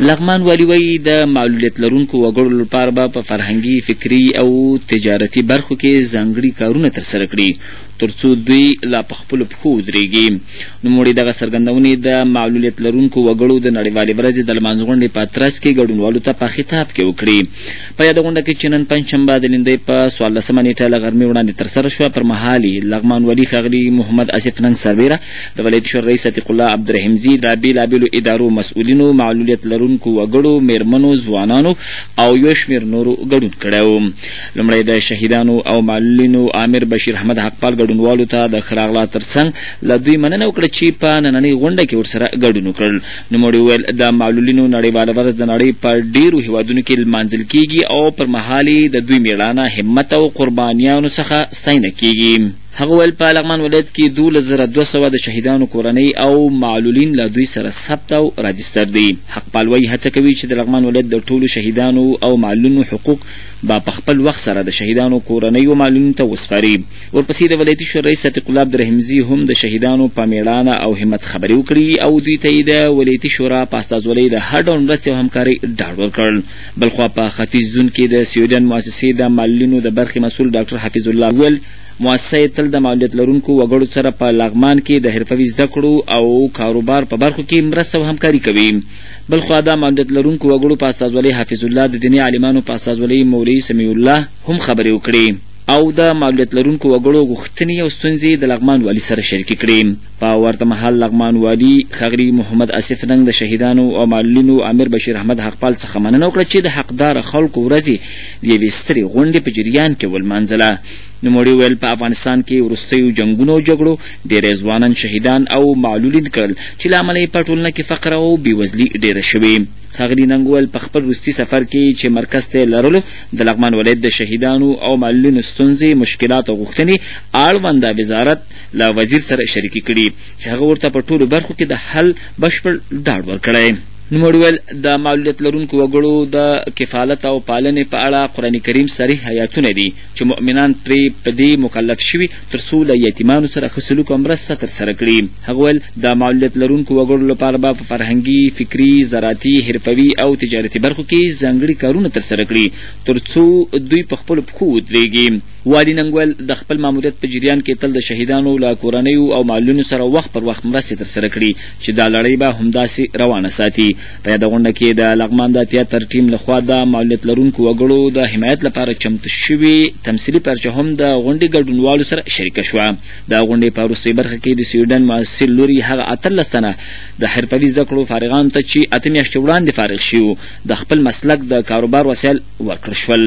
لغمان والي وایي د معلولیت لرونکو وګړو لپاره به په فرهنګي، فکري او تجارتي برخو کې ځانګړي کارونه ترسره کړي ترڅو دوی لا په خپلو پښو ودرېږي. نوموړي دغه څرګندونې د معلولیت لرونکو وګړو د نړیوالې ورځې د لمانځ غونډې په ترڅ کې ګډونوالو ته په خطاب کې وکړي. په یاده غونډه کې چې نن پنجشنبه د لیندۍ په 14مه نیټه له غرمې وړاندې ترسره شوه، پر مهال لغمان والي ښاغلي محمد آصف ننګ سربیره، د ولایتي شورا رئیس عتیق الله عبدالرحیمزي، د بېلابېلو ادارو مسؤلینو، معلولیت لرونکو وګړو، میرمنو، ځوانانو او یو شمېر نورو ګډون کړی و. لومړی د شهیدانو او معلولینو عامر بشیر احمد حقپال ګډونوالو ته د ښه راغلا ترڅنګ له دوی مننه وکړه چې په نننۍ غونډه کې ورسره ګډون وکړل. نوموړي وویل د معلولینو نړیواله ورځ د نړۍ په ډېرو هیوادونو کې لمانځل کیږي او پر مهال د دوی میړانه، همت او قربانیانو څخه ستاینه کیږي. هغه ویل په لغمان ولایت کې 12200 د شهیدانو کورنۍ او معلولین له دوی سره ثبت او راجستر دي. حقپال وایي هڅه کوي چې د لغمان ولایت د ټولو شهیدانو او معلولینو حقوق به په خپل وخت سره د شهیدانو کورنۍ او معلولینو ته وسپاري. ورپسې د ولایتي شورا رئیس عتیق الله عبدالرحیمزي هم د شهیدانو په میړانه او همت خبرې وکړي او دوی ته یې د ولایتي شورا په استازولۍ د هر ډول مرستې او همکارۍ ډاډ ورکړ. بلخوا په ختیځ زون کې د سویډن مؤسسې د معلولینو د برخې مسؤل ډاکټر حفیظ الله ویل مؤسسه تل د معلولیت لرونکو وګړو سره په لغمان کې د حرفوي زده کړو او کاروبار په برخو کې مرسته او همکاري کوي. بلخوا د معلولیت لرونکو وګړو په استازولۍ حفیظ الله، د دیني عالمانو په استازولۍ مولوي سمیع الله هم خبرې وکړي او د معلولیت لرونکو وګړو غوښتنې او ستونزې د لغمان والي سره شریکې کړي. په ورته مهال لغمان والي ښاغلي محمد آصف ننګ د شهیدانو او معلولینو عامر بشیر احمد حقپال څخه مننه وکړه چې د حقداره خلکو ورځې د یوې سترې غونډې په جریان کې ولمانځله. نوموړي ویل په افغانستان کې وروستیو جنګونو او جګړو ډېری ځوانان شهیدان او معلولین کړل چې له امله یې په ټولنه کې فقر او بېوزلي ډېره شوې. ښاغلي ننګ ویل په خپل وروستي سفر کې چې مرکز ته یې لرلو د لغمان ولایت د شهیدانو او معلولینو ستونزې، مشکلات او غوښتنې اړونده وزارت له وزیر سره شریکې کړي چې هغه ورته په ټولو برخو کې د حل بشپړ ډاډ ورکړی. نوموړي ویل د معلولیت لرونکو وګړو د کفالت او پالنې په اړه قرآن کریم صریح آیاتونه دي چې مؤمنان پرې په دې مکلف شوي تر څو له یتیمانو سره ښه سلوک او مرسته ترسره کړي. هغه ویل د معلولیت لرونکو وګړو لپاره به په فرهنګي، فکري، زراعتي، حرفوي او تجارتي برخو کې ځانګړي کارونه ترسره کړي تر څو دوی په خپلو پښو ودرېږي. والي ننګ ویل د خپل ماموریت په جریان کې تل د شهیدانو له کورنیو او معلولینو سره وخت پر وخت مرستې ترسره کړي چې دا لړۍ به همداسې روانه ساتي. په یاده غونډه کې د لغمان د تیاتر ټیم لخوا د معلولیت لرونکو وګړو د حمایت لپاره چمتو شوي تمثیلي پرچه هم د غونډې ګډونوالو سره شریکه شوه. د غونډې په وروستۍ برخه کې د سویډن محصل لوري هغه 18 تنه د حرفوي زده کړو فارغانو ته چې 8 میاشتې وړاندې فارغ شوي د خپل مسلک د کاروبار وسایل ورکړل شول.